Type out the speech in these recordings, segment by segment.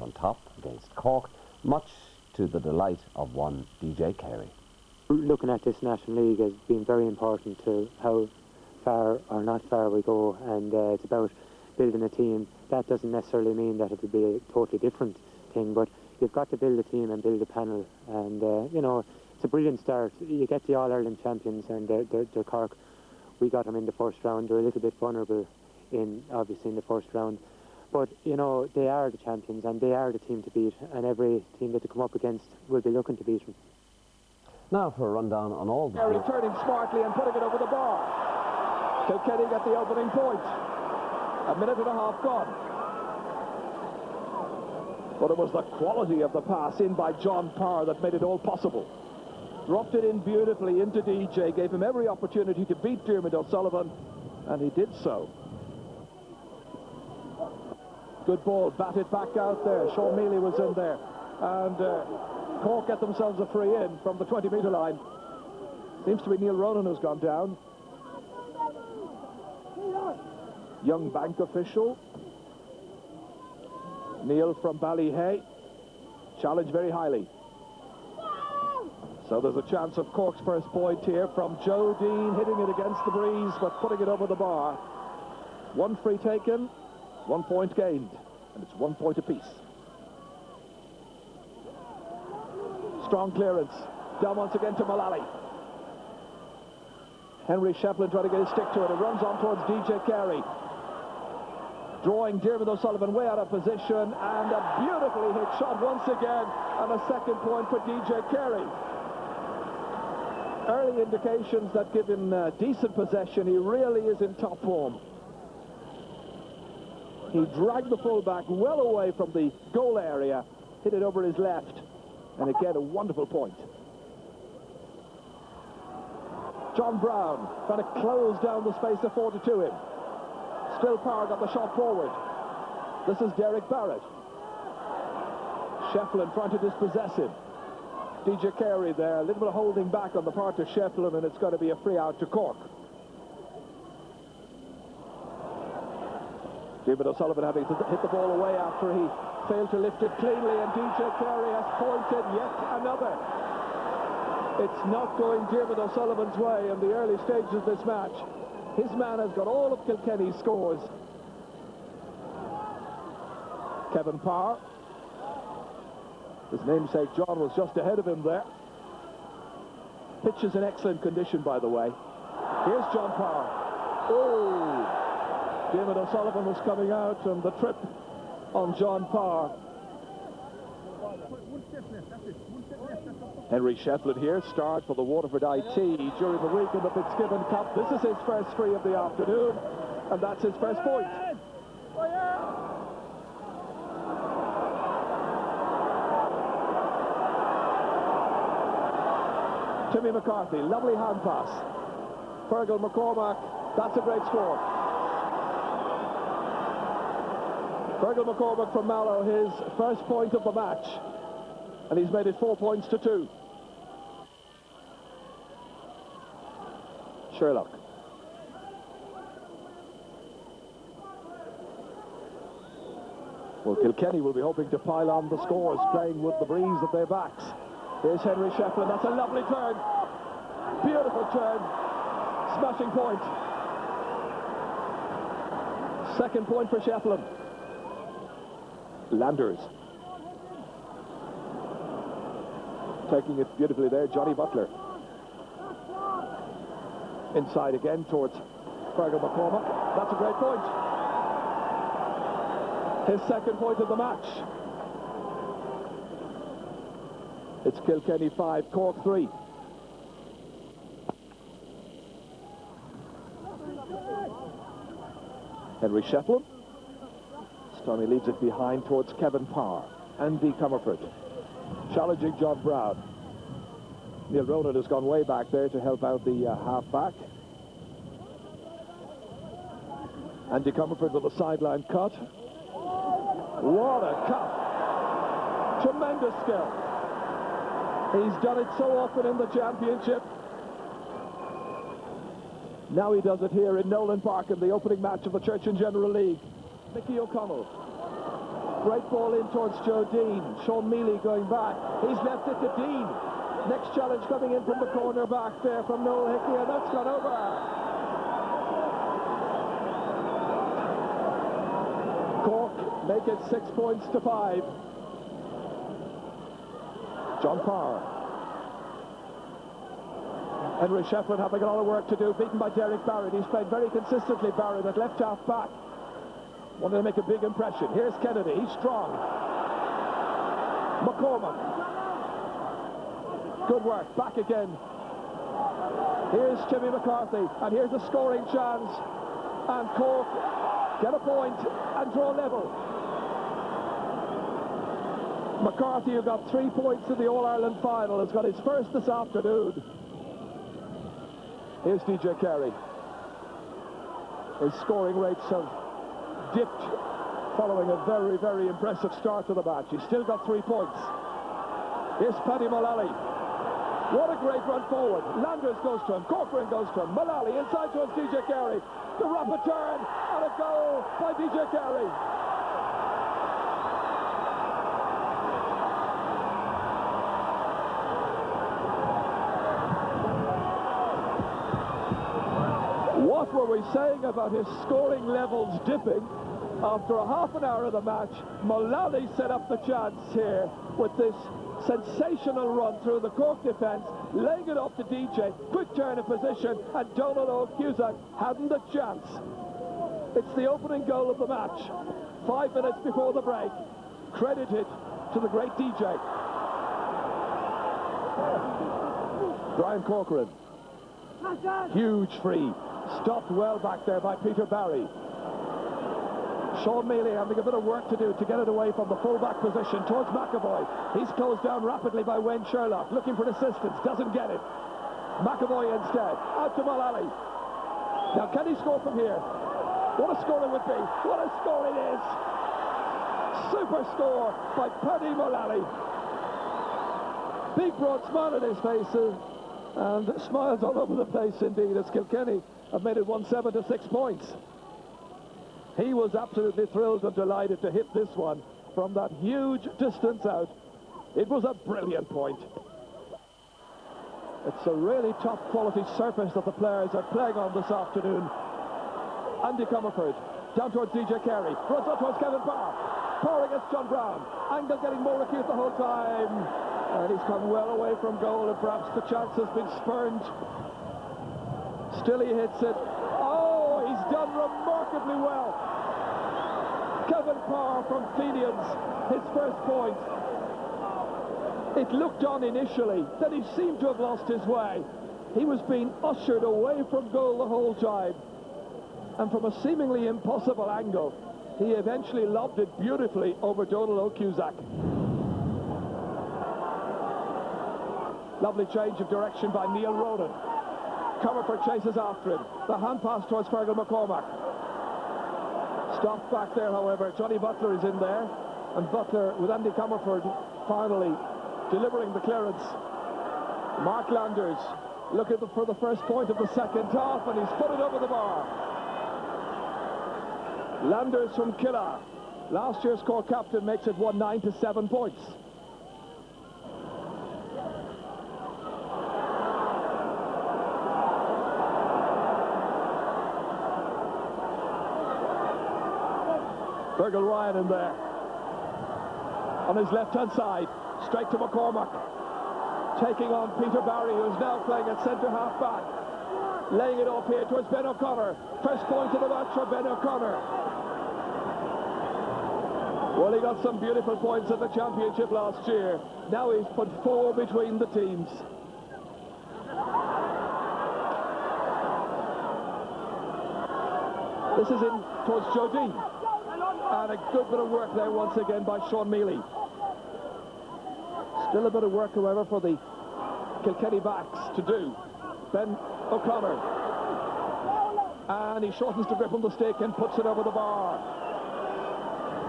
on top against Cork, much to the delight of one DJ Carey. Looking at this National League has been very important to how far or not far we go, and it's about building a team. That doesn't necessarily mean that it will be a totally different thing, but you've got to build a team and build a panel, and you know, it's a brilliant start. You get the All-Ireland champions, and they're Cork. We got them in the first round. They're a little bit vulnerable obviously in the first round, but you know, they are the champions and they are the team to beat, and every team that they come up against will be looking to beat them. Now for a rundown on all the... Returning smartly and putting it over the bar. Kilkenny get the opening point. A minute and a half gone. But it was the quality of the pass in by John Parr that made it all possible. Dropped it in beautifully into DJ, gave him every opportunity to beat Diarmuid O'Sullivan, and he did so. Good ball, batted back out there. Sean Mealy was in there. And Cork get themselves a free in from the 20-metre line. Seems to be Neil Ronan who's gone down. Young bank official. Neil from Ballyhay. Challenged very highly. So there's a chance of Cork's first point here from Joe Dean, hitting it against the breeze but putting it over the bar. One free taken, 1 point gained, and it's 1 point apiece. Strong clearance. Down once again to Mullally. Henry Shefflin trying to get his stick to it. It runs on towards DJ Carey. Drawing Diarmuid O'Sullivan way out of position, and a beautifully hit shot once again, and a second point for DJ Carey. Early indications that give him decent possession. He really is in top form. He dragged the fullback well away from the goal area, hit it over his left, and again a wonderful point. John Brown trying to close down the space afforded to him. Still Parr got the shot forward. This is Derek Barrett. Shefflin trying to dispossess him. DJ Carey there, a little bit of holding back on the part of Shefflin, and it's going to be a free out to Cork. Diarmuid O'Sullivan having to hit the ball away after he failed to lift it cleanly, and DJ Carey has pointed yet another. It's not going Diarmuid O'Sullivan's way in the early stages of this match. His man has got all of Kilkenny's scores. Kevin Parr. His namesake John was just ahead of him there. Pitch is in excellent condition, by the way. Here's John Parr. Oh! Diarmuid O'Sullivan was coming out, and the trip on John Parr. Henry Shefflin here, start for the Waterford IT during the week in the Fitzgibbon Cup. This is his first free of the afternoon, and that's his first point. Timmy McCarthy, lovely hand pass. Fergal McCormack, that's a great score. Fergal McCormack from Mallow, his first point of the match, and he's made it 4 points to 2. Sherlock. Well, Kilkenny will be hoping to pile on the scores, playing with the breeze at their backs. Here's Henry Shefflin. That's a lovely turn. Beautiful turn. Smashing point. Second point for Shefflin. Landers. Taking it beautifully there, Johnny Butler. Inside again towards Fergal McCormack. That's a great point. His second point of the match. It's Kilkenny 5, Cork 3. Henry Shefflin. Stoney leaves it behind towards Kevin Parr. Andy Comerford. Challenging John Brown. Neil Ronan has gone way back there to help out the half-back. Andy Comerford with a sideline cut. What a cut! Tremendous skill. He's done it so often in the championship. Now he does it here in Nolan Park in the opening match of the Church and General League. Mickey O'Connell Great ball in towards Joe Dean. Sean Mealy going back. He's left it to Dean. Next challenge coming in from the corner back there from Noel Hickey, and that's gone over. Cork make it 6 points to 5. John Parr. Henry Shefflin having a lot of work to do, beaten by Derek Barrett. He's played very consistently, Barrett, at left half back. Wanted to make a big impression. Here's Kennedy, he's strong. McCormack. Good work, back again. Here's Jimmy McCarthy, and here's a scoring chance. And Cork get a point and draw level. McCarthy, who got 3 points in the All-Ireland final, has got his first this afternoon. Here's DJ Carey. His scoring rates have dipped following a very, very impressive start to the match. He's still got 3 points. Here's Paddy Mullally. What a great run forward. Landers goes to him. Corcoran goes to him. Mullally inside towards DJ Carey. The rapid turn and a goal by DJ Carey. What were we saying about his scoring levels dipping? After a half an hour of the match, Mullally set up the chance here with this sensational run through the Cork defence, laying it off to DJ, quick turn of position, and Donald O'Cusack hadn't a chance. It's the opening goal of the match, 5 minutes before the break, credited to the great DJ. Brian Corcoran, huge free, stopped well back there by Peter Barry. Sean Mealy having a bit of work to do to get it away from the full-back position towards McAvoy. He's closed down rapidly by Wayne Sherlock, looking for assistance, doesn't get it. McAvoy instead, out to Mullally. Now can he score from here? What a score it would be. What a score it is. Super score by Paddy Mullally. Big broad smile on his face, and smiles all over the place indeed, as Kilkenny have made it 1-7 to 6 points. He was absolutely thrilled and delighted to hit this one from that huge distance out. It was a brilliant point. It's a really top quality surface that the players are playing on this afternoon. Andy Comerford down towards DJ Carey, runs out towards Kevin Parr. Parr against John Brown. Angle getting more acute the whole time. And he's come well away from goal, and perhaps the chance has been spurned. Still he hits it. Oh, he's done remarkably well. Kevin Parr from Fenians, his first point. It looked on initially, then he seemed to have lost his way. He was being ushered away from goal the whole time. And from a seemingly impossible angle, he eventually lobbed it beautifully over Donald O'Cusack. Lovely change of direction by Neil Ronan. Comerford chases after him. The hand pass towards Fergal McCormack. Stopped back there, however. Johnny Butler is in there. And Butler, with Andy Comerford, finally delivering the clearance. Mark Landers looking for the first point of the second half, and he's put it over the bar. Landers from Killa, last year's Cork captain, makes it 1-9 to 7 points. Fergal Ryan in there. On his left-hand side, straight to McCormack. Taking on Peter Barry, who's now playing at centre half-back. Laying it off here towards Ben O'Connor. First point of the match for Ben O'Connor. Well, he got some beautiful points at the championship last year. Now he's put 4 between the teams. This is in towards Joe Dean. And a good bit of work there once again by Sean Mealy. Still a bit of work, however, for the Kilkenny backs to do. Ben O'Connor. And he shortens the grip on the stick and puts it over the bar.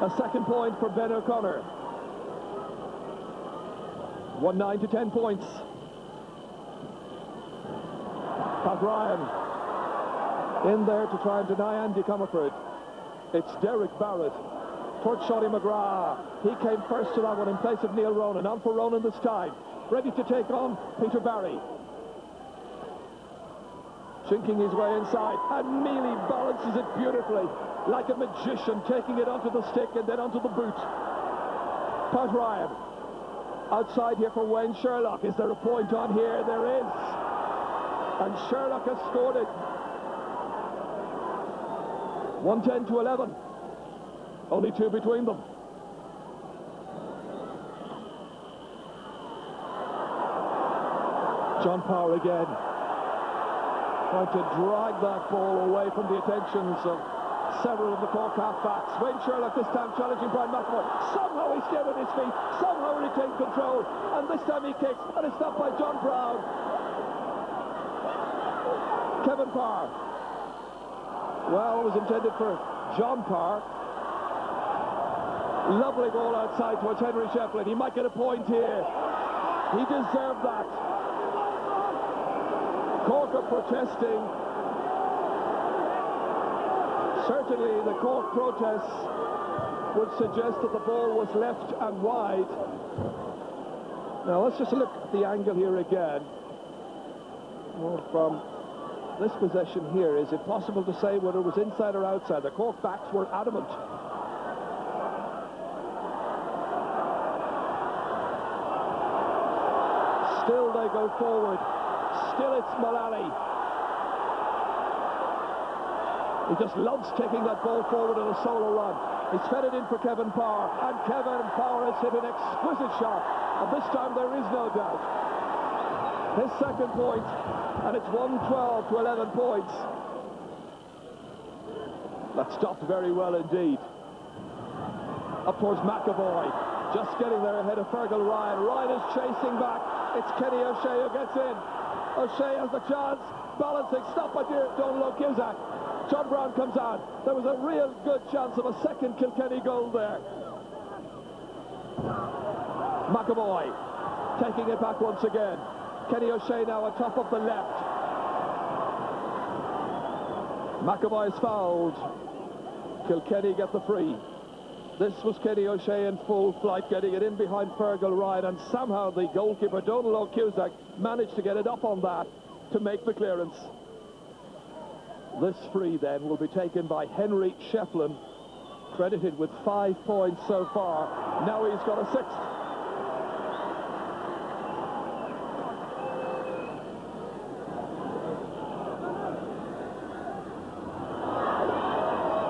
A second point for Ben O'Connor. 1-9 to 10 points. Pat Ryan in there to try and deny Andy Comerford. It's Derek Barrett for Johnny McGrath. He came first to that one in place of Neil Ronan. On for Ronan this time. Ready to take on Peter Barry. Chinking his way inside, and Mealy balances it beautifully, like a magician, taking it onto the stick and then onto the boot. Pat Ryan, outside here for Wayne Sherlock. Is there a point on here? There is. And Sherlock has scored it. 110 to 11. Only two between them. John Power again, trying to drag that ball away from the attentions of several of the Cork half-backs. Wayne Sherlock this time challenging Brian McAvoy. Somehow he stayed on his feet, somehow he retained control, and this time he kicks, and it's stopped by John Brown. Kevin Parr. Well, it was intended for John Parr. Lovely ball outside towards Henry Shefflin. He might get a point here. He deserved that. Cork are protesting. Certainly the Cork protests would suggest that the ball was left and wide. Now let's just look at the angle here again. Well, from this possession here, is it possible to say whether it was inside or outside? The Cork backs were adamant. Still they go forward. Still it's Mullally. He just loves taking that ball forward on a solo run. He's fed it in for Kevin Power, and Kevin Power has hit an exquisite shot, and this time there is no doubt. His second point, and it's 112 to 11 points. That stopped very well indeed. Up towards McAvoy, just getting there ahead of Fergal Ryan. Ryan is chasing back. It's Kenny O'Shea who gets in. O'Shea has the chance, balancing, stopped by Donald Cusack. John Brown comes out. There was a real good chance of a second Kilkenny goal there. McAvoy taking it back once again. Kenny O'Shea now on top of the left. McAvoy is fouled. Kilkenny get the free. This was Kenny O'Shea in full flight, getting it in behind Fergal Ryan, and somehow the goalkeeper, Donald Cusack, managed to get it up on that to make the clearance. This free then will be taken by Henry Shefflin, credited with 5 points so far. Now he's got a sixth.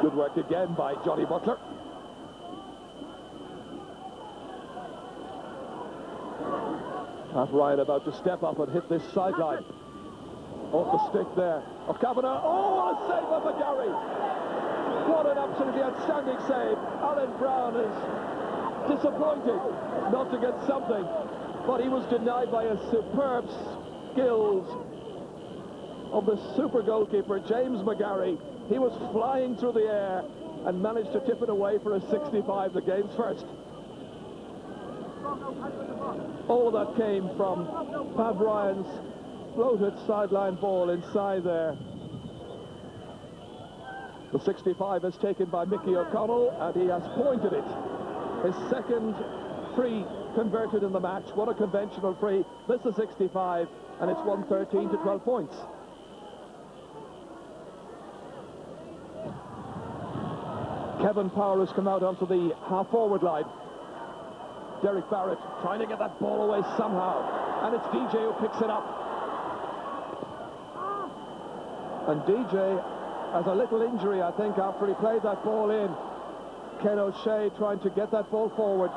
Good work again by Johnny Butler. Pat Ryan about to step up and hit this sideline. Off the stick there of Kavanagh. Oh, what a save by McGarry! What an absolutely outstanding save. Alan Brown is disappointed not to get something, but he was denied by a superb skills of the super goalkeeper, James McGarry. He was flying through the air and managed to tip it away for a 65, the game's first. All of that came from Pat Ryan's floated sideline ball inside there. The 65 is taken by Mickey O'Connell, and he has pointed it. His second free converted in the match. What a conventional free. This is 65, and it's 113 to 12 points. Kevin Power has come out onto the half-forward line. Derek Barrett trying to get that ball away somehow, and it's DJ who picks it up. And DJ has a little injury, I think, after he played that ball in. Ken O'Shea trying to get that ball forward.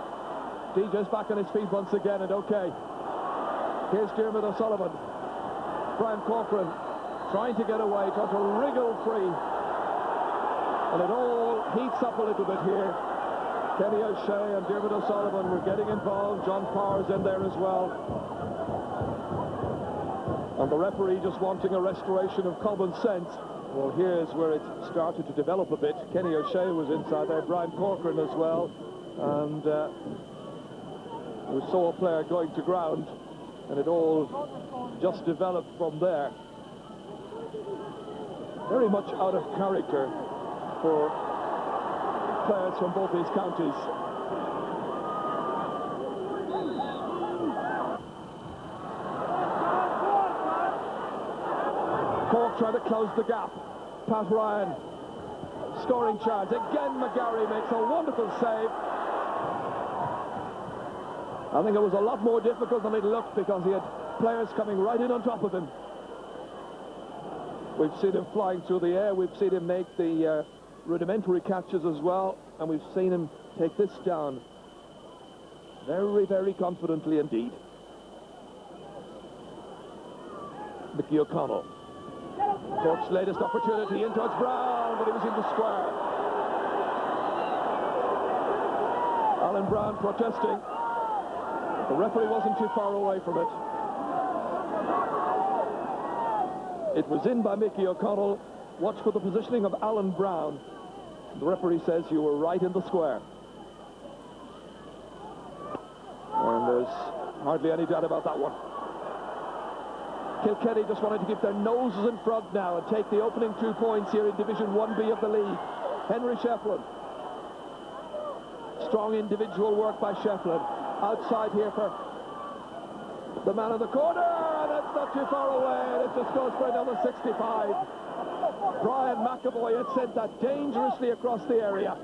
DJ's back on his feet once again, and okay. Here's Dermot O'Sullivan. Brian Corcoran trying to get away, trying to wriggle free. And it all heats up a little bit here. Kenny O'Shea and Dermot O'Sullivan were getting involved. John Power's in there as well. And the referee just wanting a restoration of common sense. Well, here's where it started to develop a bit. Kenny O'Shea was inside there, Brian Corcoran as well. And we saw a player going to ground, and it all just developed from there. Very much out of character for players from both these counties. Cork trying to close the gap. Pat Ryan, scoring chance. Again, McGarry makes a wonderful save. I think it was a lot more difficult than it looked because he had players coming right in on top of him. We've seen him flying through the air. We've seen him make the rudimentary catches as well. And we've seen him take this down very, very confidently indeed. Mickey O'Connell. Cork's latest opportunity in towards Brown, but he was in the square. Alan Brown protesting. The referee wasn't too far away from it. It was in by Mickey O'Connell. Watch for the positioning of Alan Brown. The referee says you were right in the square. And there's hardly any doubt about that one. Kilkenny just wanted to keep their noses in front now and take the opening 2 points here in Division 1B of the league. Henry Shefflin. Strong individual work by Shefflin. Outside here for the man in the corner, and it's not too far away, and it just goes for another 65. Brian McAvoy had sent that dangerously across the area.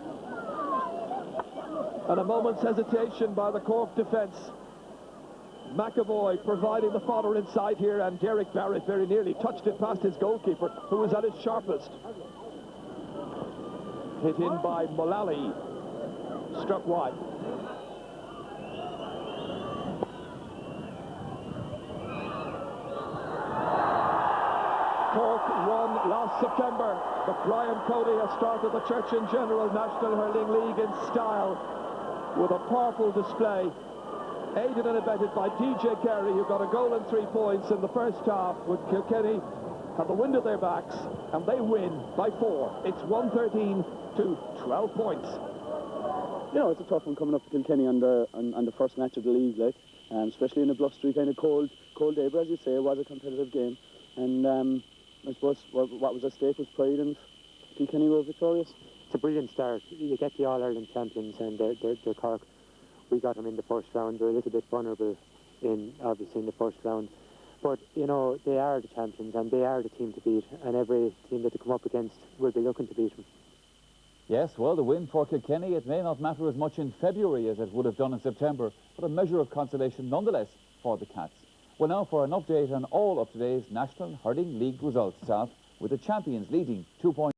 And a moment's hesitation by the Cork defence. McAvoy providing the fodder inside here, and Derek Barrett very nearly touched it past his goalkeeper, who was at his sharpest. Hit in by Mullally. Struck wide. Cork won last September, but Brian Cody has started the Church in General National Hurling League in style with a powerful display, aided and abetted by DJ Carey, who got a goal and 3 points in the first half, with Kilkenny at the wind of their backs, and they win by 4. It's 113 to 12 points. You know, it's a tough one coming up for Kilkenny on the first match of the league, like, especially in a blustery kind of cold day. But as you say, it was a competitive game, and I suppose what was at stake was pride, and Kilkenny were victorious. It's a brilliant start. You get the All-Ireland champions, and they're Cork. We got them in the first round. They're a little bit vulnerable obviously in the first round, but you know, they are the champions and they are the team to beat, and every team that they come up against will be looking to beat them. Yes, well, the win for Kilkenny, it may not matter as much in February as it would have done in September, but a measure of consolation nonetheless for the Cats. Well, now for an update on all of today's National Hurling League results, South, with the champions leading 2 points.